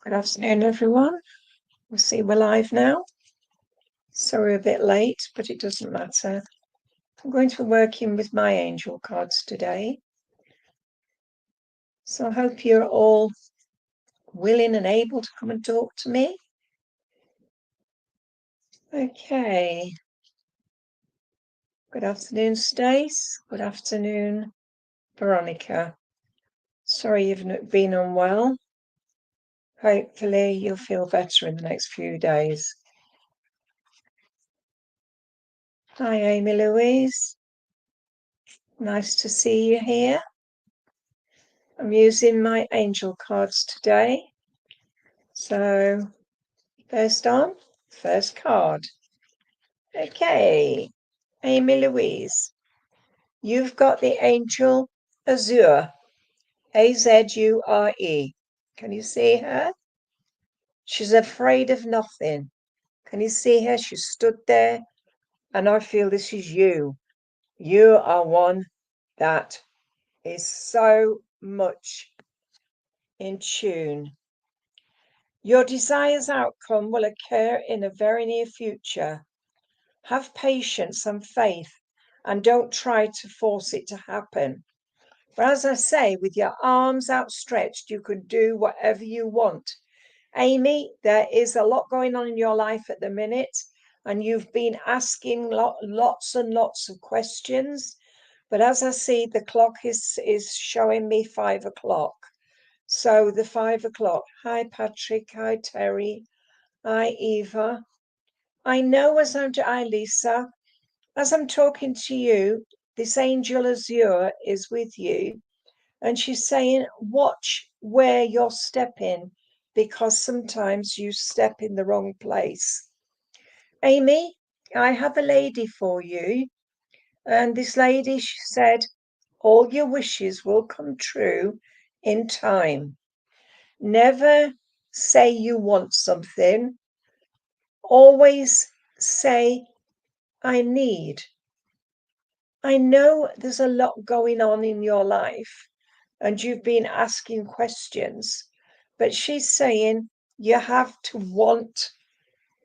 Good afternoon, everyone. We'll see we're live now. Sorry, a bit late, but it doesn't matter. I'm going to be working with my angel cards today. So I hope you're all willing and able to come and talk to me. Okay. Good afternoon, Stace. Good afternoon, Veronica. Sorry you've been unwell. Hopefully you'll feel better in the next few days. Hi, Amy Louise. Nice to see you here. I'm using my angel cards today. So first card. Okay, Amy Louise, you've got the angel Azure, Azure. Can you see her? She's afraid of nothing. Can you see her? She stood there, and I feel this is you. You are one that is so much in tune. Your desire's outcome will occur in a very near future. Have patience and faith, and don't try to force it to happen. But as I say, with your arms outstretched, you can do whatever you want. Amy, there is a lot going on in your life at the minute, and you've been asking lots and lots of questions. But as I see, the clock is showing me 5 o'clock. So the 5 o'clock. Hi, Patrick. Hi, Terry. Hi, Eva. I know hi, Lisa. As I'm talking to you, this angel Azure is with you, and she's saying, watch where you're stepping, because sometimes you step in the wrong place. Amy, I have a lady for you, and this lady, she said, all your wishes will come true in time. Never say you want something. Always say, I need. I know there's a lot going on in your life and you've been asking questions, but she's saying you have to want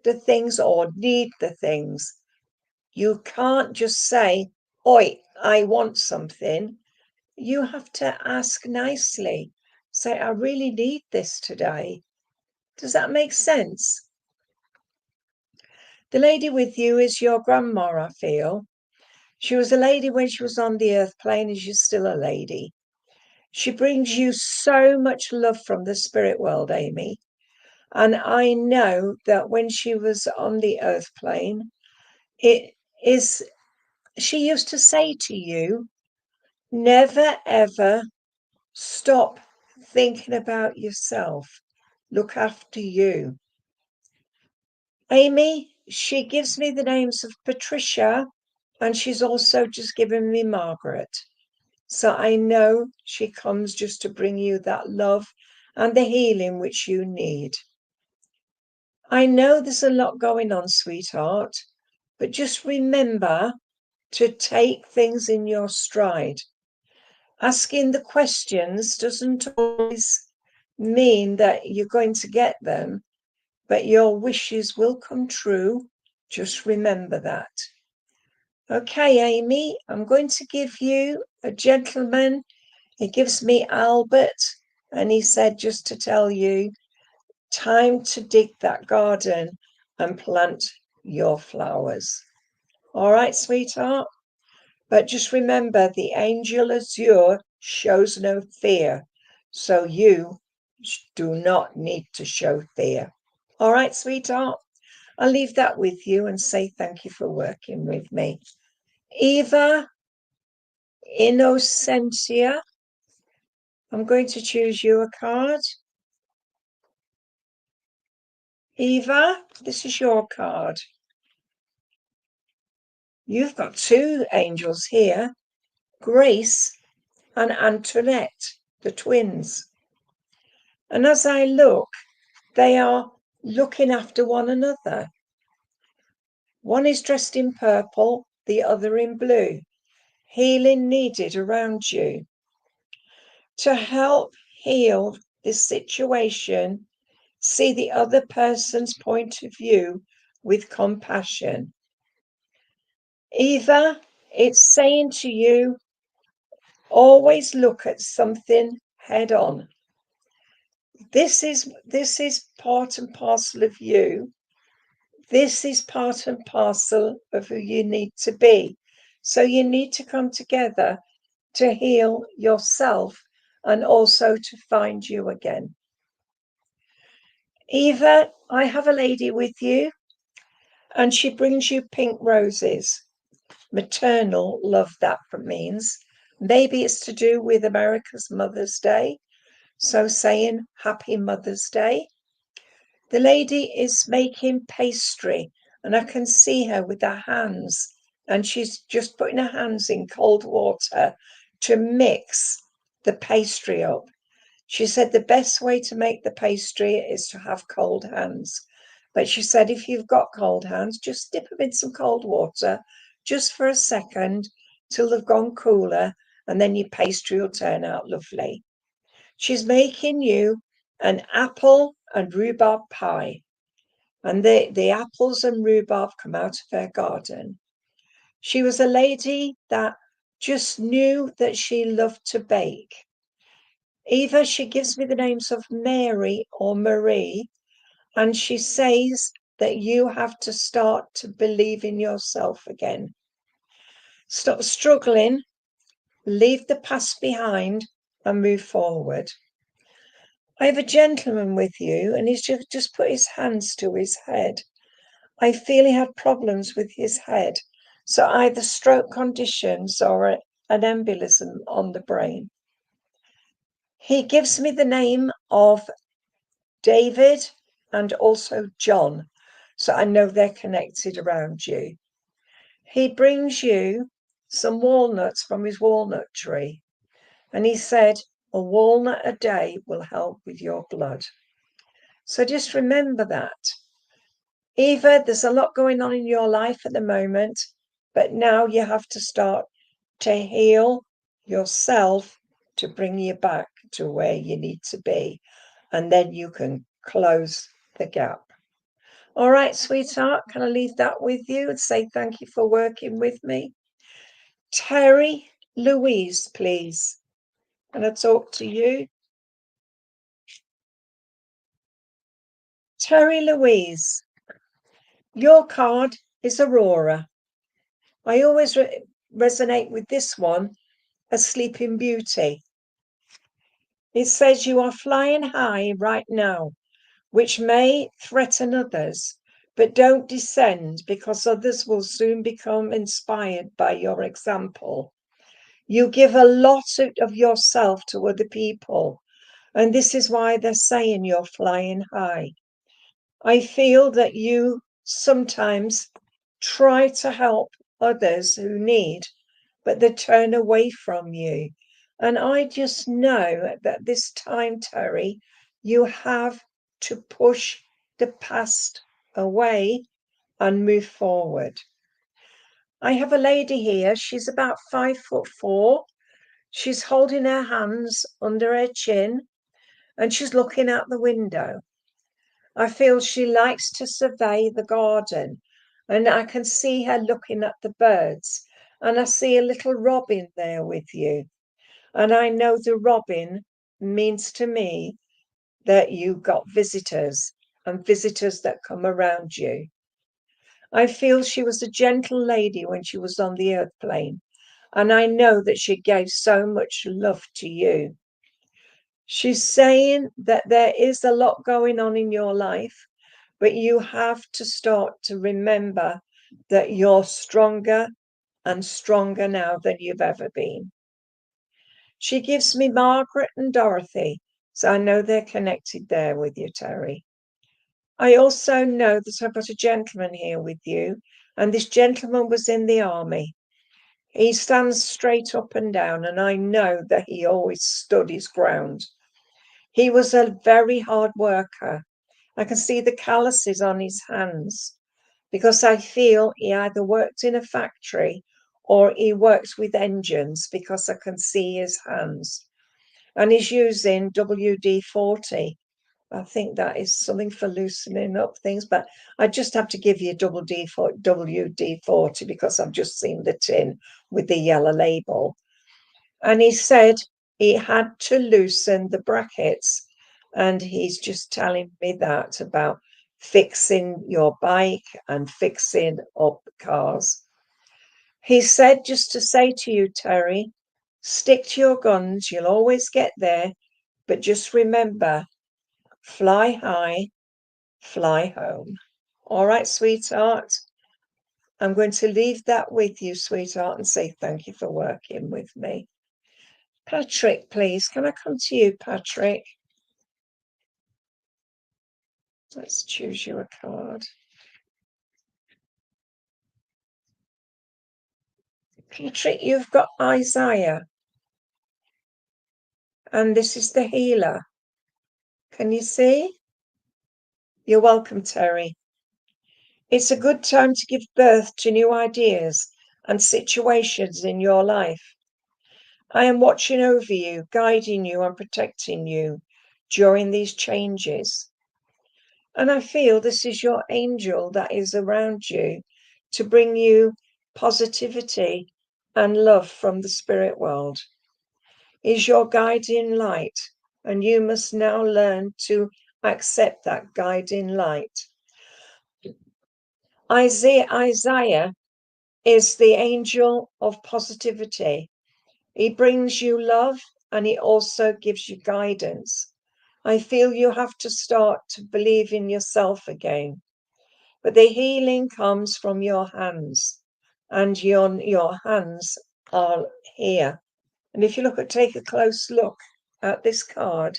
the things or need the things. You can't just say, oi, I want something. You have to ask nicely. Say, I really need this today. Does that make sense? The lady with you is your grandma, I feel. She was a lady when she was on the earth plane, and she's still a lady. She brings you so much love from the spirit world, Amy. And I know that when she was on the earth plane, she used to say to you, never ever stop thinking about yourself. Look after you. Amy, she gives me the names of Patricia, and she's also just given me Margaret. So I know she comes just to bring you that love and the healing which you need. I know there's a lot going on, sweetheart, but just remember to take things in your stride. Asking the questions doesn't always mean that you're going to get them, but your wishes will come true. Just remember that. Okay, Amy, I'm going to give you a gentleman. He gives me Albert, and he said just to tell you, time to dig that garden and plant your flowers. All right, sweetheart? But just remember, the angel Azure shows no fear, so you do not need to show fear. All right, sweetheart? I'll leave that with you and say thank you for working with me. Eva Innocentia, I'm going to choose you a card. Eva, this is your card. You've got two angels here, Grace and Antoinette, the twins. And as I look, they are looking after one another. One is dressed in purple, the other in blue. Healing needed around you. To help heal this situation, See the other person's point of view with compassion. Eva, it's saying to you, always look at something head on. This is part and parcel of you. This is part and parcel of who you need to be. So you need to come together to heal yourself and also to find you again. Eva, I have a lady with you and she brings you pink roses. Maternal love, that means. Maybe it's to do with America's Mother's Day. So saying Happy Mother's Day. The lady is making pastry and I can see her with her hands and she's just putting her hands in cold water to mix the pastry up. She said the best way to make the pastry is to have cold hands. But she said if you've got cold hands, just dip them in some cold water just for a second till they've gone cooler and then your pastry will turn out lovely. She's making you an apple and rhubarb pie. And the apples and rhubarb come out of her garden. She was a lady that just knew that she loved to bake. Eva, she gives me the names of Mary or Marie, and she says that you have to start to believe in yourself again. Stop struggling, leave the past behind, and move forward. I have a gentleman with you, and he's just put his hands to his head. I feel he had problems with his head, so either stroke conditions or an embolism on the brain. He gives me the name of David and also John, so I know they're connected around you. He brings you some walnuts from his walnut tree, and he said, a walnut a day will help with your blood. So just remember that. Eva, there's a lot going on in your life at the moment, but now you have to start to heal yourself to bring you back to where you need to be, and then you can close the gap. All right, sweetheart, can I leave that with you and say thank you for working with me? Terry Louise, please. Can I talk to you? Terry Louise, your card is Aurora. I always resonate with this one, a Sleeping Beauty. It says you are flying high right now, which may threaten others, but don't descend because others will soon become inspired by your example. You give a lot of yourself to other people, and this is why they're saying you're flying high. I feel that you sometimes try to help others who need, but they turn away from you. And I just know that this time, Terry, you have to push the past away and move forward. I have a lady here. She's about 5'4". She's holding her hands under her chin and she's looking out the window. I feel she likes to survey the garden and I can see her looking at the birds and I see a little robin there with you. And I know the robin means to me that you got visitors and visitors that come around you. I feel she was a gentle lady when she was on the earth plane, and I know that she gave so much love to you. She's saying that there is a lot going on in your life, but you have to start to remember that you're stronger and stronger now than you've ever been. She gives me Margaret and Dorothy, so I know they're connected there with you, Terry. I also know that I've got a gentleman here with you, and this gentleman was in the army. He stands straight up and down, and I know that he always stood his ground. He was a very hard worker. I can see the calluses on his hands because I feel he either worked in a factory or he works with engines because I can see his hands. And he's using WD-40. I think that is something for loosening up things, but I just have to give you WD-40 because I've just seen the tin with the yellow label. And he said he had to loosen the brackets, and he's just telling me that about fixing your bike and fixing up cars. He said just to say to you, Terry, stick to your guns, you'll always get there, but just remember, fly high, fly home. All right, sweetheart. I'm going to leave that with you, sweetheart, and say thank you for working with me. Patrick, please, can I come to you, Patrick? Let's choose you a card. Patrick, you've got Isaiah, and this is the healer. Can you see? You're welcome, Terry. It's a good time to give birth to new ideas and situations in your life. I am watching over you, guiding you and protecting you during these changes. And I feel this is your angel that is around you to bring you positivity and love from the spirit world. Is your guiding light, and you must now learn to accept that guiding light. Isaiah is the angel of positivity. He brings you love and he also gives you guidance. I feel you have to start to believe in yourself again. But the healing comes from your hands, and your hands are here. And if you take a close look at this card,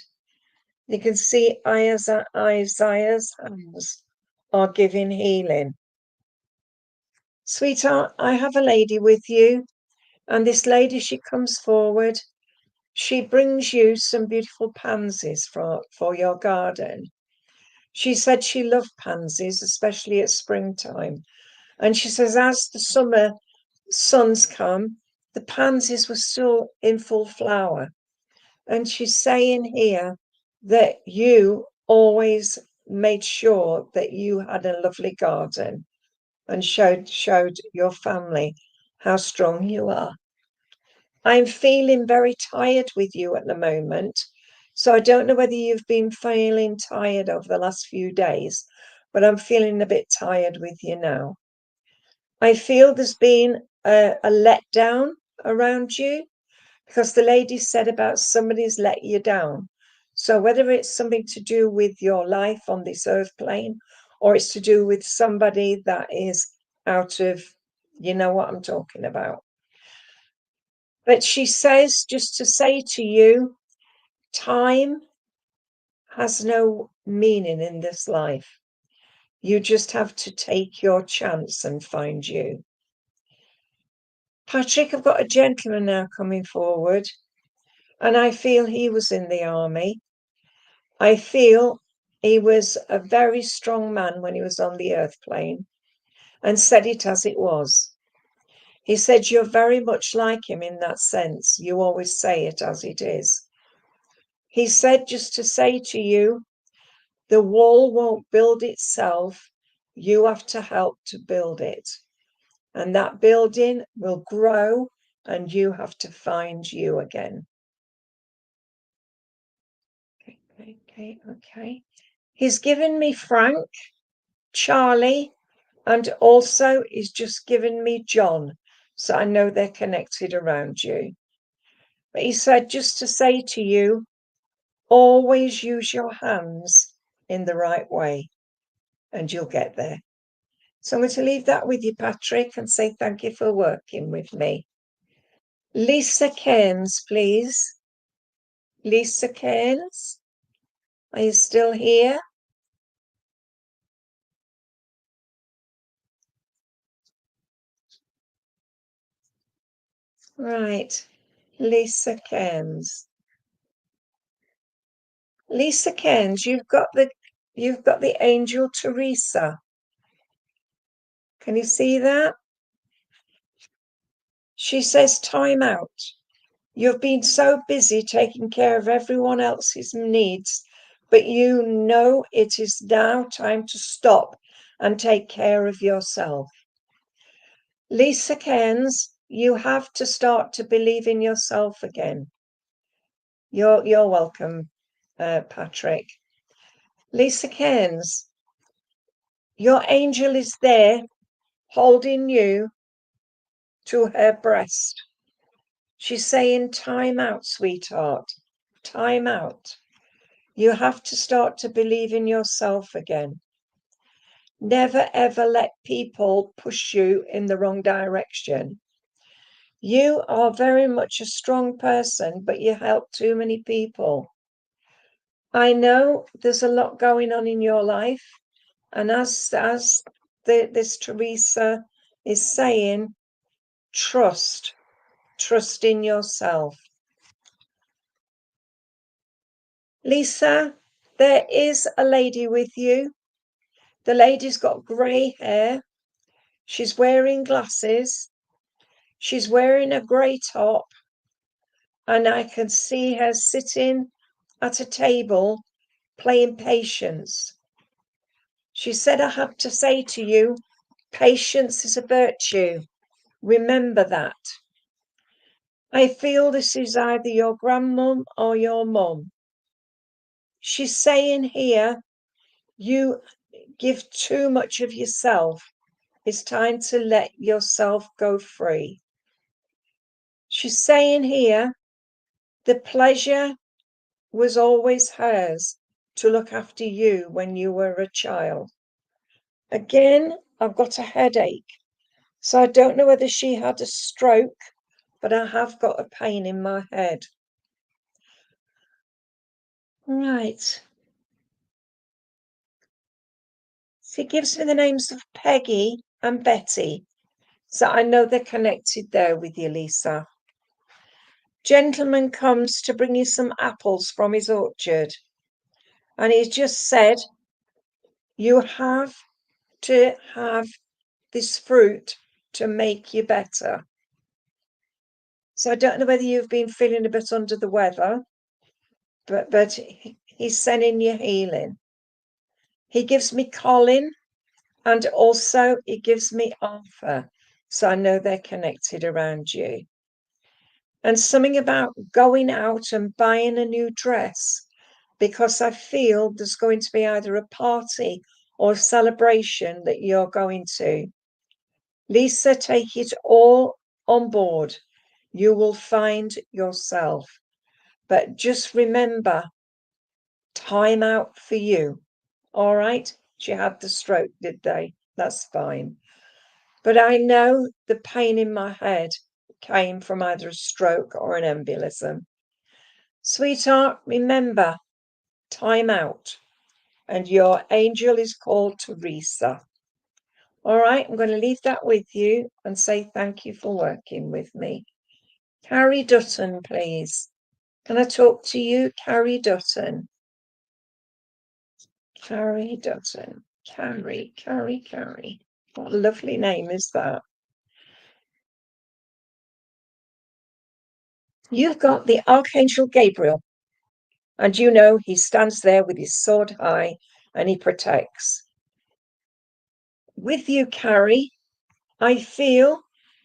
you can see Isaiah's hands are giving healing. Sweetheart, I have a lady with you, and this lady, she comes forward. She brings you some beautiful pansies for your garden. She said she loved pansies, especially at springtime. And she says, as the summer suns come, the pansies were still in full flower. And she's saying here that you always made sure that you had a lovely garden and showed your family how strong you are. I'm feeling very tired with you at the moment. So I don't know whether you've been feeling tired over the last few days, but I'm feeling a bit tired with you now. I feel there's been a letdown around you because the lady said about somebody's let you down. So whether it's something to do with your life on this earth plane or it's to do with somebody that is out of, you know what I'm talking about. But she says just to say to you, time has no meaning in this life. You just have to take your chance and find you. Patrick, I've got a gentleman now coming forward, and I feel he was in the army. I feel he was a very strong man when he was on the earth plane and said it as it was. He said, you're very much like him in that sense. You always say it as it is. He said just to say to you, the wall won't build itself. You have to help to build it. And that building will grow and you have to find you again. Okay. He's given me Frank, Charlie, and also he's just given me John. So I know they're connected around you. But he said just to say to you, always use your hands in the right way and you'll get there. So I'm going to leave that with you, Patrick, and say thank you for working with me. Lisa Cairns, please. Lisa Cairns, are you still here? Right, Lisa Cairns. Lisa Cairns, you've got the angel Teresa. Can you see that? She says, time out. You've been so busy taking care of everyone else's needs but you know it is now time to stop and take care of yourself. Lisa Cairns, you have to start to believe in yourself again. You're welcome, Patrick. Lisa Cairns, your angel is there holding you to her breast. She's saying, time out, sweetheart, time out. You have to start to believe in yourself again. Never ever let people push you in the wrong direction. You are very much a strong person, but you help too many people. I know there's a lot going on in your life, and as this Teresa is saying, trust in yourself. Lisa, there is a lady with you. The lady's got grey hair. She's wearing glasses. She's wearing a grey top. And I can see her sitting at a table playing patience. She said, I have to say to you, patience is a virtue. Remember that. I feel this is either your grandmum or your mum. She's saying here, you give too much of yourself. It's time to let yourself go free. She's saying here, the pleasure was always hers to look after you when you were a child. Again, I've got a headache, so I don't know whether she had a stroke, but I have got a pain in my head. Right. She gives me the names of Peggy and Betty, so I know they're connected there with you, Lisa. Gentleman comes to bring you some apples from his orchard, and he's just said, you have to have this fruit to make you better. So I don't know whether you've been feeling a bit under the weather, but he's sending you healing. He gives me Colin, and also he gives me Arthur, so I know they're connected around you. And something about going out and buying a new dress, because I feel there's going to be either a party or a celebration that you're going to. Lisa, take it all on board. You will find yourself. But just remember, time out for you. All right? She had the stroke, did they? That's fine. But I know the pain in my head came from either a stroke or an embolism. Sweetheart, remember, time out. And your angel is called Teresa. All right, I'm going to leave that with you and say thank you for working with me. Carrie Dutton, please. Can I talk to you, Carrie Dutton? Carrie Dutton. Carrie. What a lovely name is that? You've got the Archangel Gabriel, and you know he stands there with his sword high and he protects. With you, Carrie, I feel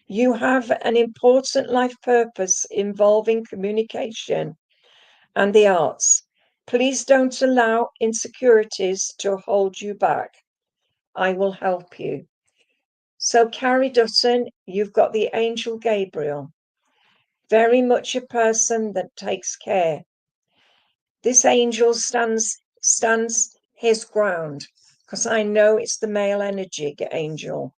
you have an important life purpose involving communication and the arts. Please don't allow insecurities to hold you back. I will help you. So, Carrie Dutton, you've got the angel Gabriel, very much a person that takes care. This angel stands his ground, because I know it's the male energy angel.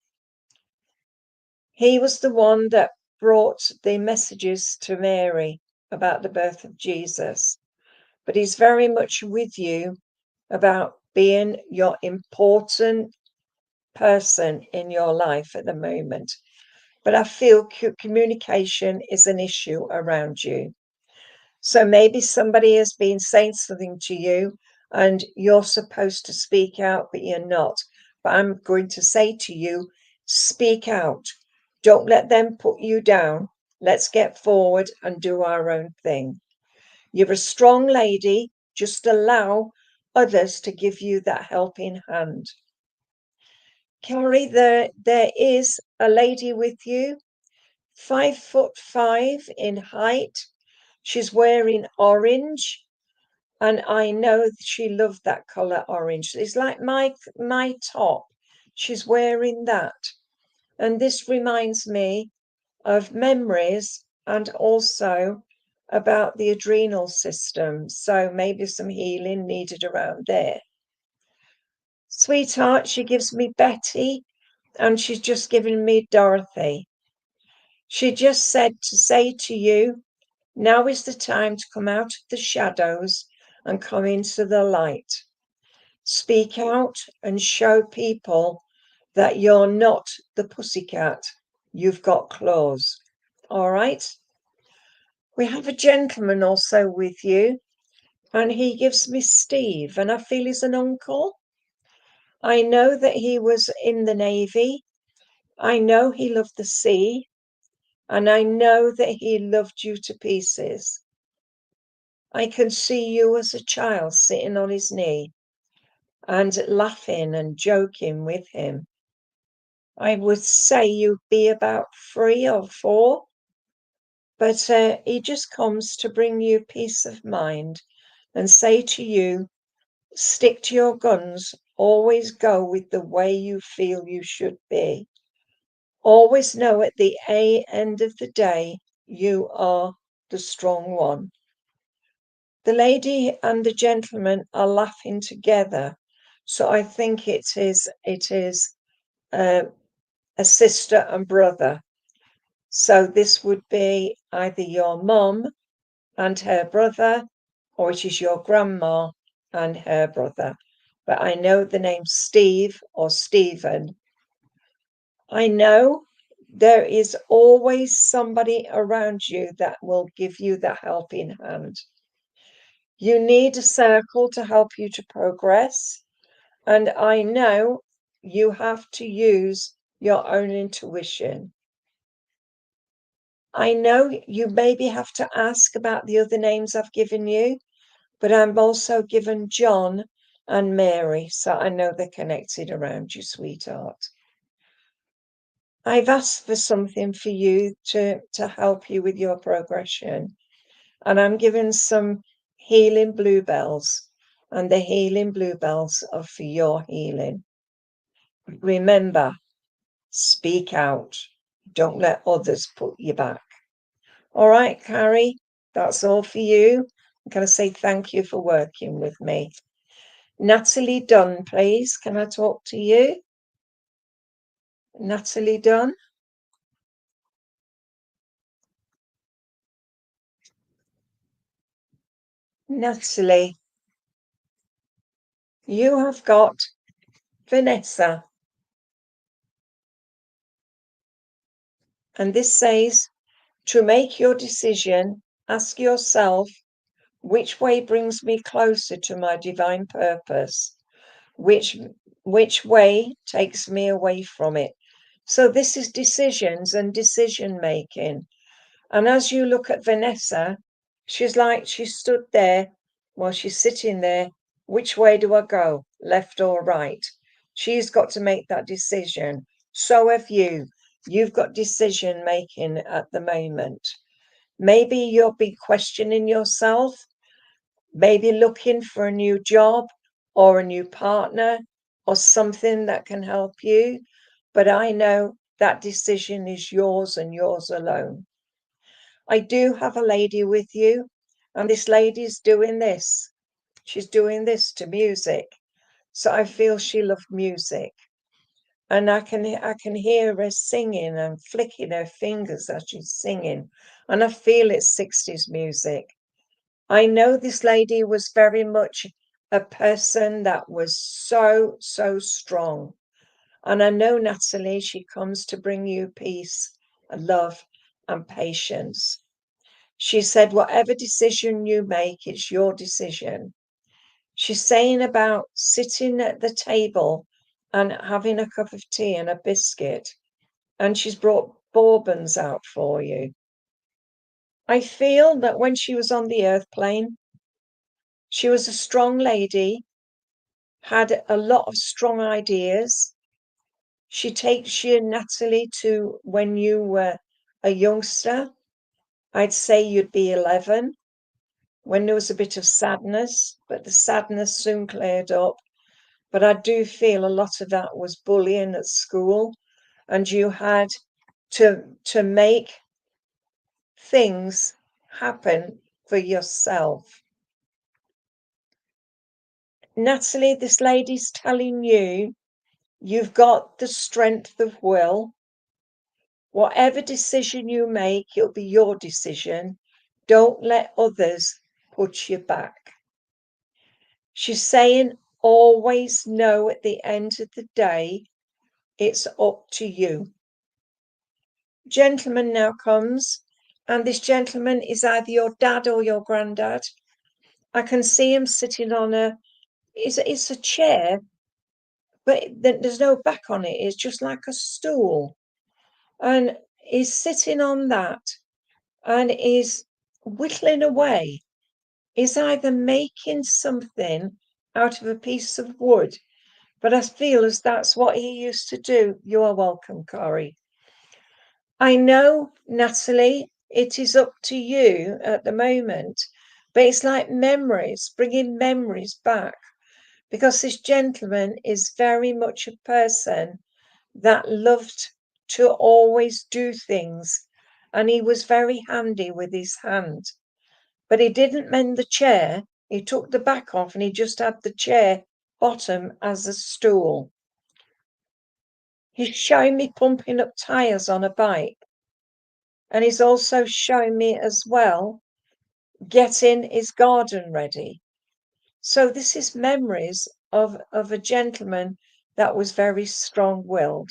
He was the one that brought the messages to Mary about the birth of Jesus. But he's very much with you about being your important person in your life at the moment. But I feel communication is an issue around you. So maybe somebody has been saying something to you and you're supposed to speak out, but you're not. But I'm going to say to you, speak out. Don't let them put you down. Let's get forward and do our own thing. You're a strong lady. Just allow others to give you that helping hand. Carrie, there is a lady with you, 5'5" in height. She's wearing orange, and I know she loved that color orange. It's like my top. She's wearing that, and this reminds me of memories and also about the adrenal system. So maybe some healing needed around there. Sweetheart, she gives me Betty, and she's just given me Dorothy. She just said to say to you, now is the time to come out of the shadows and come into the light. Speak out and show people that you're not the pussycat. You've got claws. All right? We have a gentleman also with you, and he gives me Steve, and I feel he's an uncle. I know that he was in the Navy. I know he loved the sea, and I know that he loved you to pieces. I can see you as a child sitting on his knee and laughing and joking with him. I would say you'd be about 3 or 4, but he just comes to bring you peace of mind and say to you, stick to your guns, always go with the way you feel you should be. Always know at the end of the day, you are the strong one. The lady and the gentleman are laughing together, so I think it is a sister and brother. So this would be either your mum and her brother, or it is your grandma and her brother. But I know the name Steve or Stephen. I know there is always somebody around you that will give you the helping hand. You need a circle to help you to progress. And I know you have to use your own intuition. I know you maybe have to ask about the other names I've given you, but I'm also given John and Mary, so I know they're connected around you, sweetheart. I've asked for something for you to help you with your progression, and I'm given some healing bluebells, and the healing bluebells are for your healing. Remember, speak out. Don't let others put you back. All right, Carrie, that's all for you. I'm going to say thank you for working with me. Natalie Dunn, please. Can I talk to you? Natalie Dunn. Natalie, you have got Vanessa. And this says, to make your decision, ask yourself, which way brings me closer to my divine purpose? Which way takes me away from it? So this is decisions and decision making. And as you look at Vanessa, she's stood there while she's sitting there. Which way do I go? Left or right? She's got to make that decision. So have you. You've got decision making at the moment. Maybe you'll be questioning yourself, maybe looking for a new job or a new partner or something that can help you. But I know that decision is yours and yours alone. I do have a lady with you, and this lady's doing this. She's doing this to music. So I feel she loved music. And I can hear her singing and flicking her fingers as she's singing. And I feel it's 60s music. I know this lady was very much a person that was so strong. And I know, Natalie, she comes to bring you peace, love, and patience. She said, whatever decision you make, it's your decision. She's saying about sitting at the table and having a cup of tea and a biscuit. And she's brought bourbons out for you. I feel that when she was on the earth plane, she was a strong lady, had a lot of strong ideas. She takes you, Natalie, to when you were a youngster. I'd say you'd be 11, when there was a bit of sadness, but the sadness soon cleared up. But I do feel a lot of that was bullying at school, and you had to make things happen for yourself. Natalie, this lady's telling you you've got the strength of will. Whatever decision you make, it'll be your decision. Don't let others put you back. She's saying always know at the end of the day, it's up to you. Gentleman now comes, and this gentleman is either your dad or your granddad. I can see him sitting on it's a chair, but there's no back on it. It's just like a stool. And he's sitting on that and is whittling away. He's either making something out of a piece of wood, but I feel as that's what he used to do. You are welcome, Corey. I know, Natalie, it is up to you at the moment, but it's like memories, bringing memories back, because this gentleman is very much a person that loved to always do things, and he was very handy with his hand. But he didn't mend the chair. He took the back off and he just had the chair bottom as a stool. He's showing me pumping up tires on a bike. And he's also showing me as well getting his garden ready. So this is memories of a gentleman that was very strong-willed.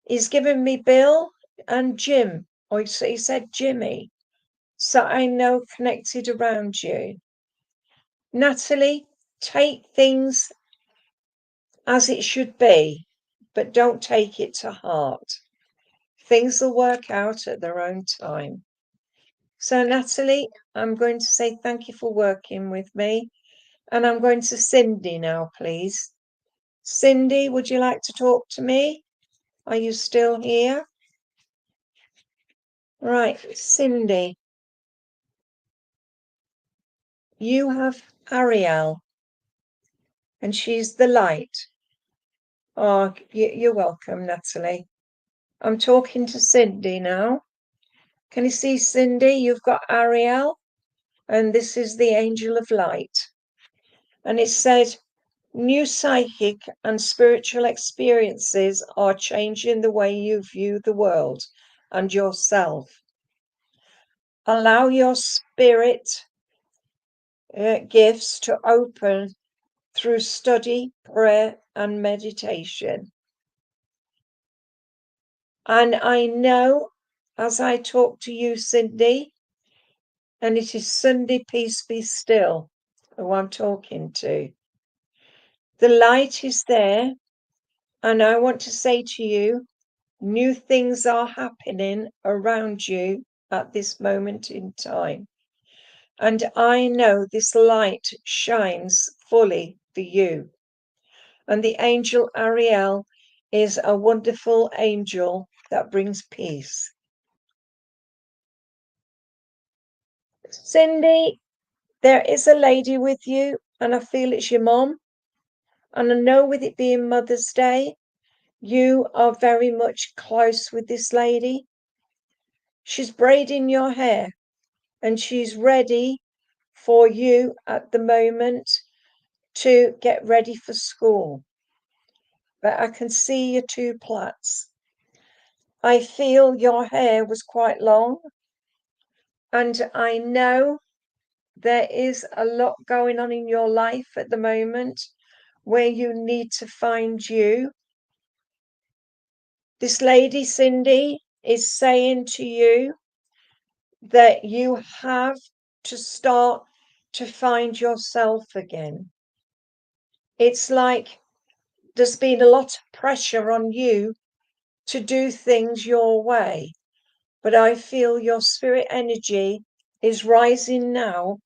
He's given me Bill and Jim, or he said Jimmy. So I know connected around you. Natalie, take things as it should be, but don't take it to heart. Things will work out at their own time. So, Natalie, I'm going to say thank you for working with me. And I'm going to Cindy now, please. Cindy, would you like to talk to me? Are you still here? Right, Cindy. You have Ariel, and she's the light. Oh, you're welcome, Natalie. I'm talking to Cindy now. Can you see, Cindy? You've got Ariel, and this is the angel of light. And it said, new psychic and spiritual experiences are changing the way you view the world and yourself. Allow your spirit gifts to open through study, prayer, and meditation. And I know as I talk to you, Cindy, and it is Sunday, peace be still, who I'm talking to. The light is there, and I want to say to you, new things are happening around you at this moment in time. And I know this light shines fully for you. And the angel Ariel is a wonderful angel that brings peace. Cindy, there is a lady with you, and I feel it's your mom. And I know with it being Mother's Day, you are very much close with this lady. She's braiding your hair, and she's ready for you at the moment to get ready for school. But I can see your two plaits. I feel your hair was quite long, and I know there is a lot going on in your life at the moment where you need to find you. This lady, Cindy, is saying to you that you have to start to find yourself again. It's like there's been a lot of pressure on you to do things your way, but I feel your spirit energy is rising now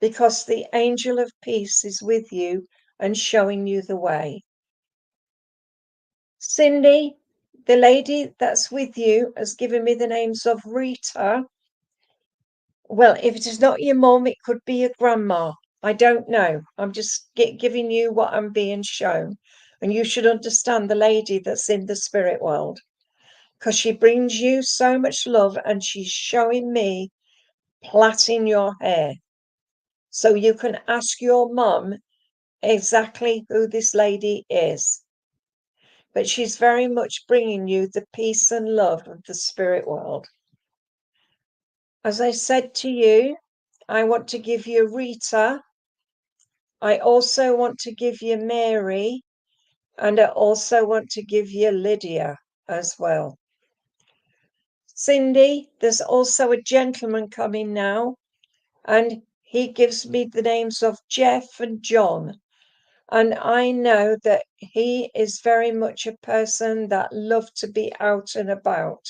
because the angel of peace is with you and showing you the way. Cindy, the lady that's with you, has given me the names of Rita. Well, if it is not your mum, it could be your grandma. I don't know. I'm just giving you what I'm being shown. And you should understand the lady that's in the spirit world, because she brings you so much love, and she's showing me plaiting your hair. So you can ask your mum exactly who this lady is. But she's very much bringing you the peace and love of the spirit world. As I said to you, I want to give you Rita. I also want to give you Mary. And I also want to give you Lydia as well. Cindy, there's also a gentleman coming now, and he gives me the names of Jeff and John. And I know that he is very much a person that loved to be out and about.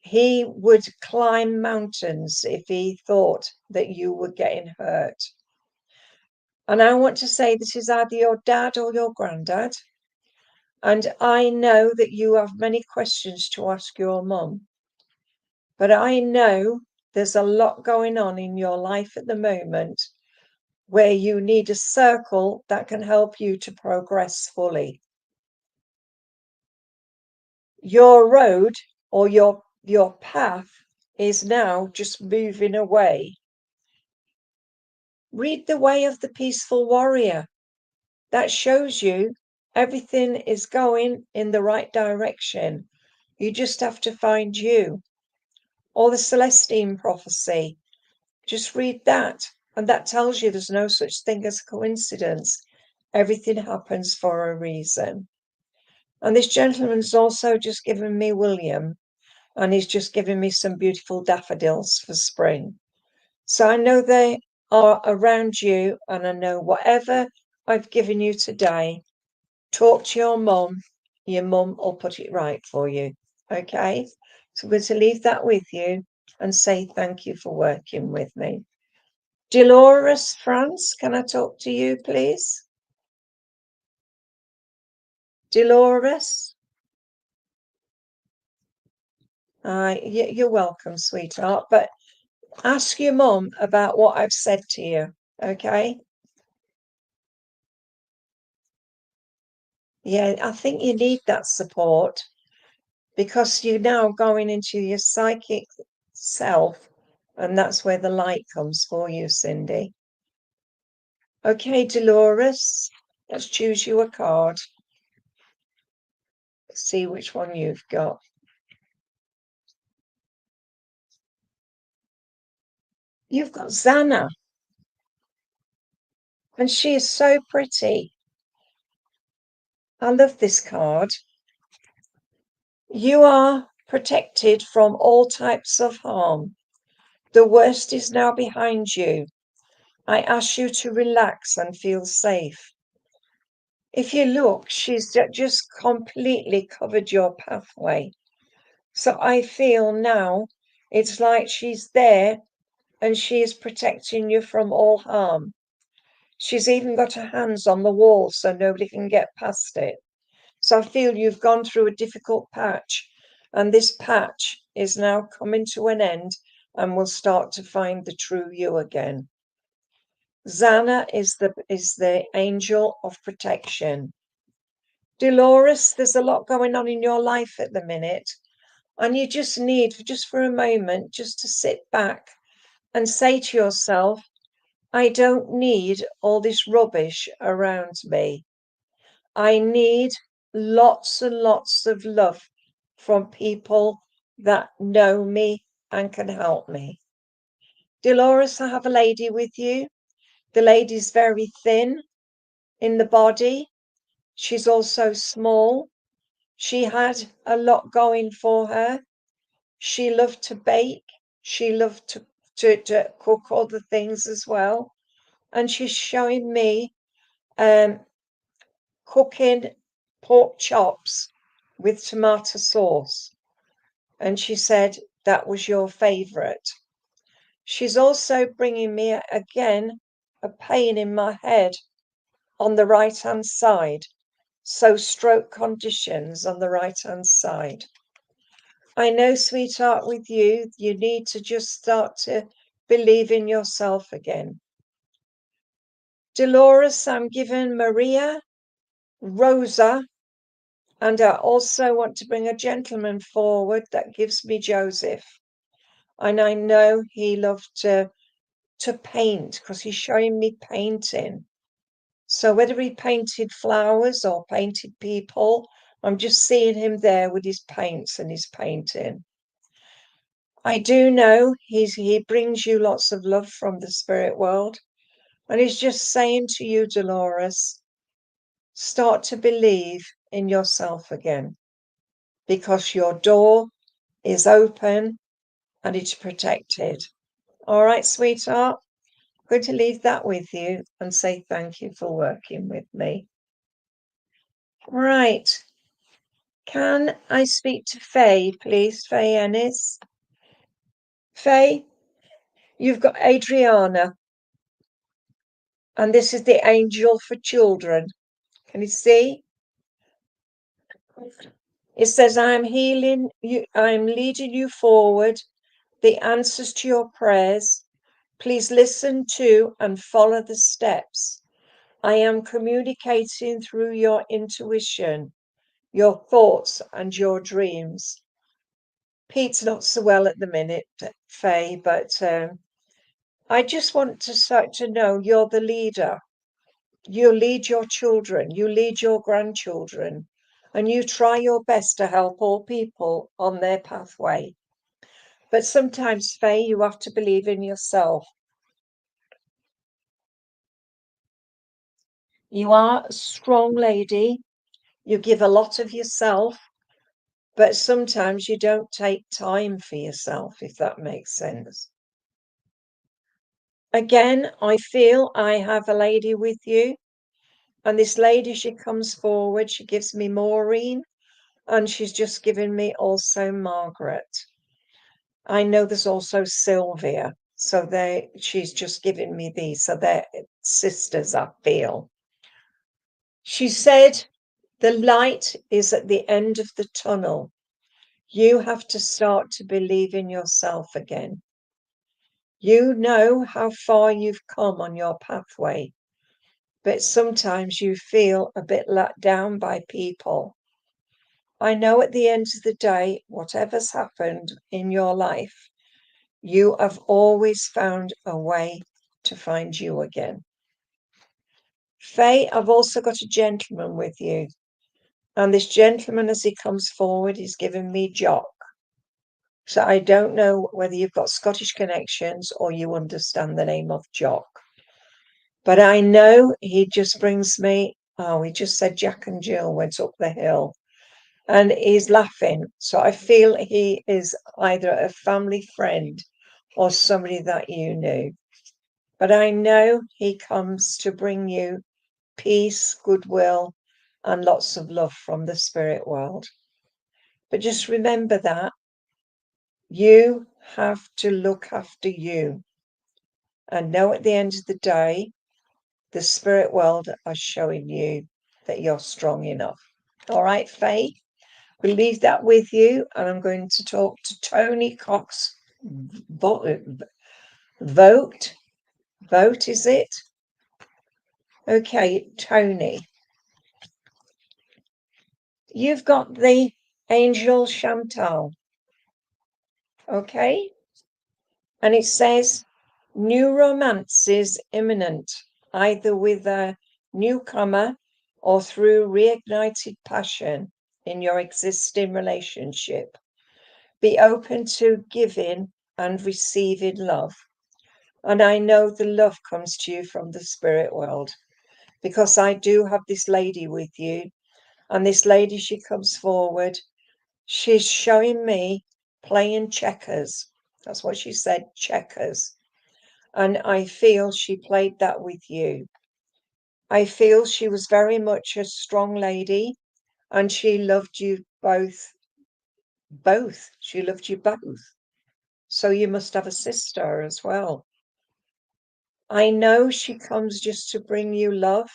He would climb mountains if he thought that you were getting hurt. And I want to say this is either your dad or your granddad. And I know that you have many questions to ask your mum. But I know there's a lot going on in your life at the moment where you need a circle that can help you to progress fully. Your road or your path is now just moving away. Read The Way of the Peaceful Warrior. That shows you everything is going in the right direction. You just have to find you. Or the Celestine Prophecy. Just read that, and that tells you there's no such thing as coincidence. Everything happens for a reason. And this gentleman's also just given me William, and he's just given me some beautiful daffodils for spring. So I know they are around you, and I know whatever I've given you today, talk to your mum. Your mum will put it right for you. Okay? So I'm going to leave that with you and say thank you for working with me. Dolores France, can I talk to you, please? Dolores? You're welcome, sweetheart, but ask your mum about what I've said to you, okay? Yeah, I think you need that support because you're now going into your psychic self, and that's where the light comes for you, Cindy. Okay, Dolores, let's choose you a card. Let's see which one you've got. You've got Zana, and she is so pretty. I love this card. You are protected from all types of harm. The worst is now behind you. I ask you to relax and feel safe. If you look, she's just completely covered your pathway. So I feel now it's like she's there and she is protecting you from all harm. She's even got her hands on the wall so nobody can get past it. So I feel you've gone through a difficult patch, and this patch is now coming to an end and will start to find the true you again. Zana is the angel of protection. Dolores, there's a lot going on in your life at the minute, and you just need, just for a moment, just to sit back and say to yourself, I don't need all this rubbish around me. I need lots and lots of love from people that know me and can help me. Dolores, I have a lady with you. The lady's very thin in the body. She's also small. She had a lot going for her. She loved to bake. She loved to cook all the things as well. And she's showing me cooking pork chops with tomato sauce. And she said that was your favorite. She's also bringing me again a pain in my head. on the right-hand side. So stroke conditions on the right-hand side. I know, sweetheart, with you, you need to just start to believe in yourself again. Dolores, I'm given Maria, Rosa, and I also want to bring a gentleman forward that gives me Joseph. And I know he loved to paint because he's showing me painting. So whether he painted flowers or painted people, I'm just seeing him there with his paints and his painting. I do know he brings you lots of love from the spirit world. And he's just saying to you, Dolores, start to believe in yourself again, because your door is open and it's protected. All right, sweetheart? I'm going to leave that with you and say thank you for working with me. Right. Can I speak to Faye, please? Faye Ennis. Faye, you've got Adriana. And this is the angel for children. Can you see? It says, I'm healing you, I'm leading you forward, the answers to your prayers. Please listen to and follow the steps. I am communicating through your intuition, your thoughts, and your dreams. Pete's not so well at the minute, Faye, but I just want to start to know you're the leader. You lead your children, you lead your grandchildren, and you try your best to help all people on their pathway. But sometimes, Faye, you have to believe in yourself. You are a strong lady. You give a lot of yourself, but sometimes you don't take time for yourself, if that makes sense. Again, I feel I have a lady with you, and this lady, she comes forward, she gives me Maureen, and she's just given me also Margaret. I know there's also Sylvia, so she's just given me these, so they're sisters, I feel. She said, the light is at the end of the tunnel. You have to start to believe in yourself again. You know how far you've come on your pathway, but sometimes you feel a bit let down by people. I know at the end of the day, whatever's happened in your life, you have always found a way to find you again. Faye, I've also got a gentleman with you. And this gentleman, as he comes forward, he's given me Jock. So I don't know whether you've got Scottish connections or you understand the name of Jock. But I know he just brings me, he just said Jack and Jill went up the hill. And he's laughing. So I feel he is either a family friend or somebody that you knew. But I know he comes to bring you peace, goodwill, and lots of love from the spirit world. But just remember that you have to look after you. And know at the end of the day, the spirit world are showing you that you're strong enough. All right, Faye? We'll leave that with you, and I'm going to talk to Tony Cox. Vote, is it? Okay, Tony. You've got the angel Chantal. Okay? And it says, new romance is imminent, either with a newcomer or through reignited passion in your existing relationship. Be open to giving and receiving love. And I know the love comes to you from the spirit world, because I do have this lady with you. And this lady, she comes forward. She's showing me playing checkers. That's what she said, checkers. And I feel she played that with you. I feel she was very much a strong lady, and she loved you both. She loved you both. So you must have a sister as well. I know she comes just to bring you love,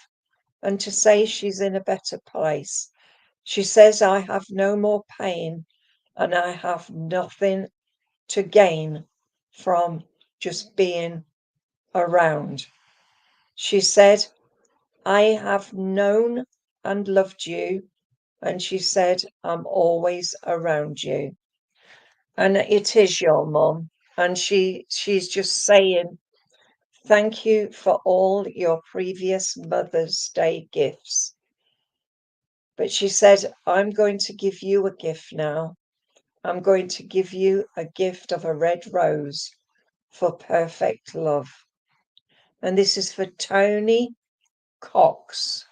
and to say she's in a better place. She says, I have no more pain and I have nothing to gain from just being around. She said, I have known and loved you. And she said, I'm always around you. And it is your mum. And she's just saying, thank you for all your previous Mother's Day gifts. But she said, I'm going to give you a gift now. I'm going to give you a gift of a red rose for perfect love. And this is for Tony Cox.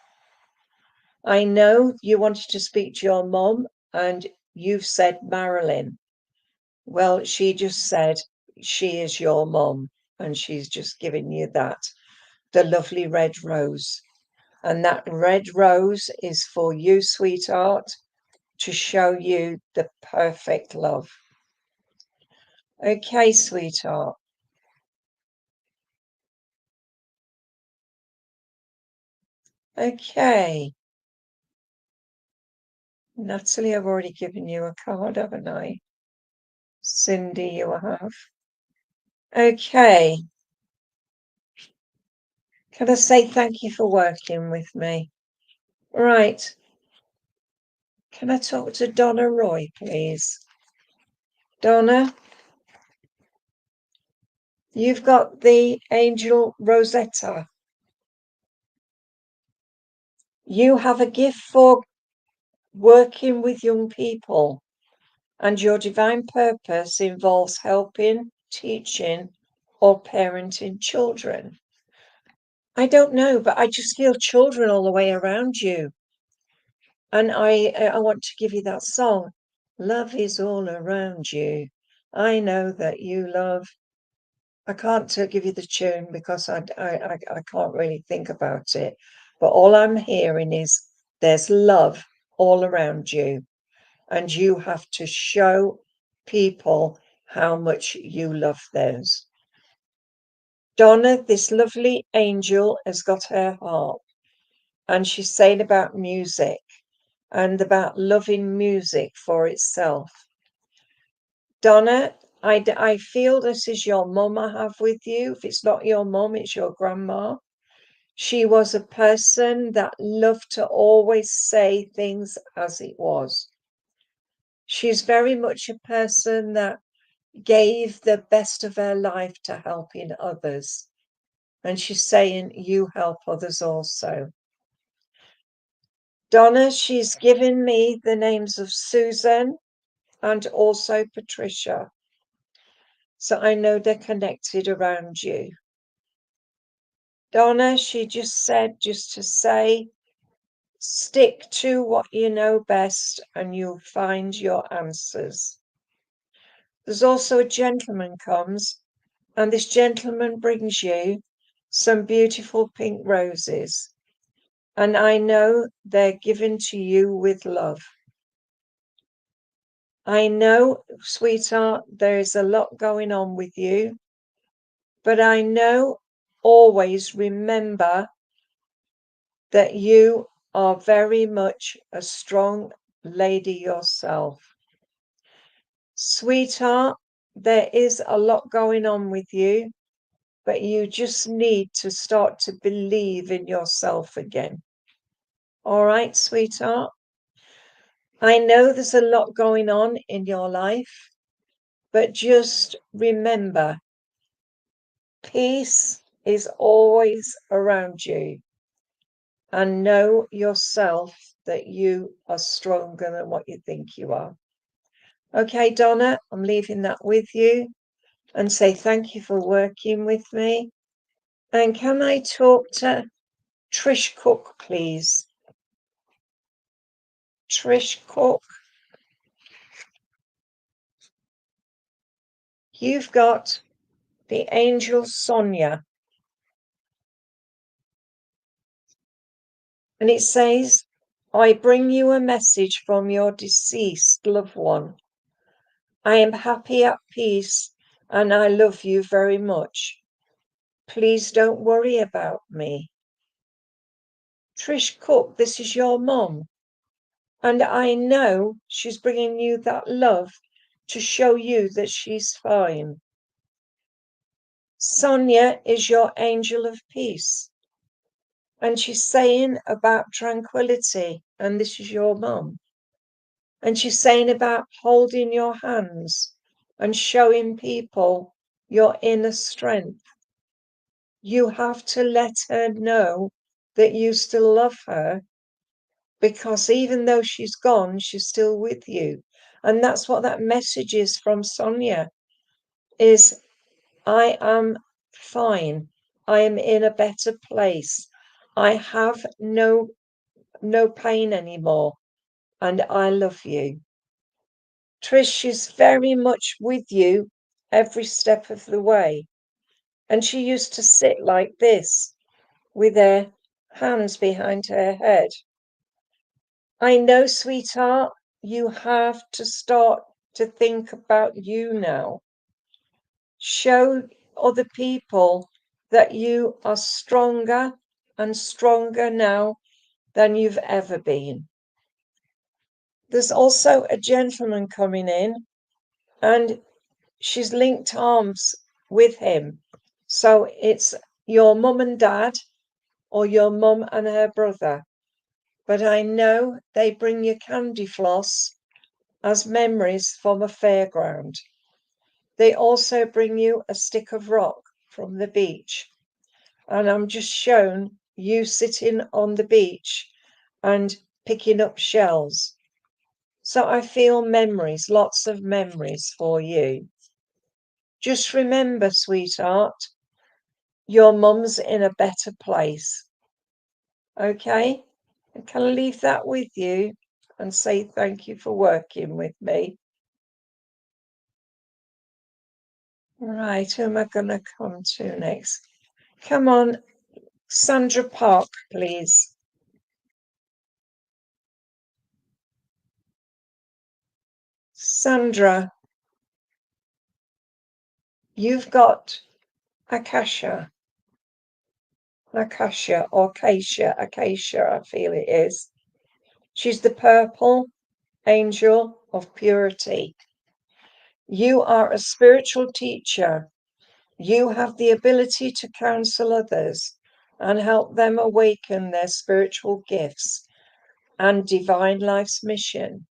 I know you wanted to speak to your mum and you've said Marilyn. Well, she just said she is your mum and she's just giving you that, the lovely red rose. And that red rose is for you, sweetheart, to show you the perfect love. Okay, sweetheart. Okay. Natalie, I've already given you a card, haven't I? Cindy, you have. Okay. Can I say thank you for working with me? Right. Can I talk to Donna Roy, please? Donna, you've got the angel Rosetta. You have a gift for working with young people, and your divine purpose involves helping, teaching, or parenting children. I don't know, but I just feel children all the way around you. And I want to give you that song. Love is all around you. I know that you love. I can't give you the tune because I can't really think about it. But all I'm hearing is there's love all around you. And you have to show people how much you love those. Donna, this lovely angel, has got her harp and she's saying about music and about loving music for itself. Donna, I feel this is your mum I have with you. If it's not your mum, it's your grandma. She was a person that loved to always say things as it was. She's very much a person that gave the best of her life to helping others. And she's saying, you help others also. Donna, she's given me the names of Susan and also Patricia. So I know they're connected around you. Donna, she just said, just to say, stick to what you know best and you'll find your answers. There's also a gentleman comes, and this gentleman brings you some beautiful pink roses. And I know they're given to you with love. I know, sweetheart, there is a lot going on with you, but I know always remember that you are very much a strong lady yourself. Sweetheart, there is a lot going on with you, but you just need to start to believe in yourself again. All right, sweetheart? I know there's a lot going on in your life, but just remember, peace is always around you. And know yourself that you are stronger than what you think you are. Okay, Donna, I'm leaving that with you and say thank you for working with me. And can I talk to Trish Cook, please? Trish Cook. You've got the angel Sonia. And it says, I bring you a message from your deceased loved one. I am happy at peace and I love you very much. Please don't worry about me. Trish Cook, this is your mum. And I know she's bringing you that love to show you that she's fine. Sonia is your angel of peace. And she's saying about tranquility, and this is your mum. And she's saying about holding your hands and showing people your inner strength. You have to let her know that you still love her, because even though she's gone, she's still with you. And that's what that message is from Sonia, is I am fine. I am in a better place. I have no pain anymore. And I love you. Trish is very much with you every step of the way. And she used to sit like this with her hands behind her head. I know, sweetheart, you have to start to think about you now. Show other people that you are stronger and stronger now than you've ever been. There's also a gentleman coming in, and she's linked arms with him. So it's your mum and dad, or your mum and her brother. But I know they bring you candy floss as memories from a fairground. They also bring you a stick of rock from the beach. And I'm just shown you sitting on the beach and picking up shells. So I feel memories, lots of memories for you. Just remember, sweetheart, your mum's in a better place. Okay? And can I leave that with you and say thank you for working with me? Right, who am I going to come to next? Come on, Sandra Park, please. Sandra, you've got Acacia, or Acacia, I feel it is. She's the purple angel of purity. You are a spiritual teacher. You have the ability to counsel others and help them awaken their spiritual gifts and divine life's mission.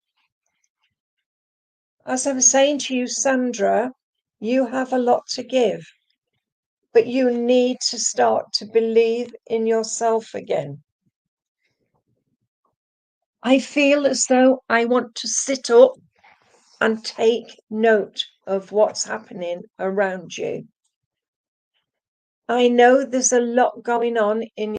As I'm saying to you, Sandra, you have a lot to give, but you need to start to believe in yourself again. I feel as though I want to sit up and take note of what's happening around you. I know there's a lot going on in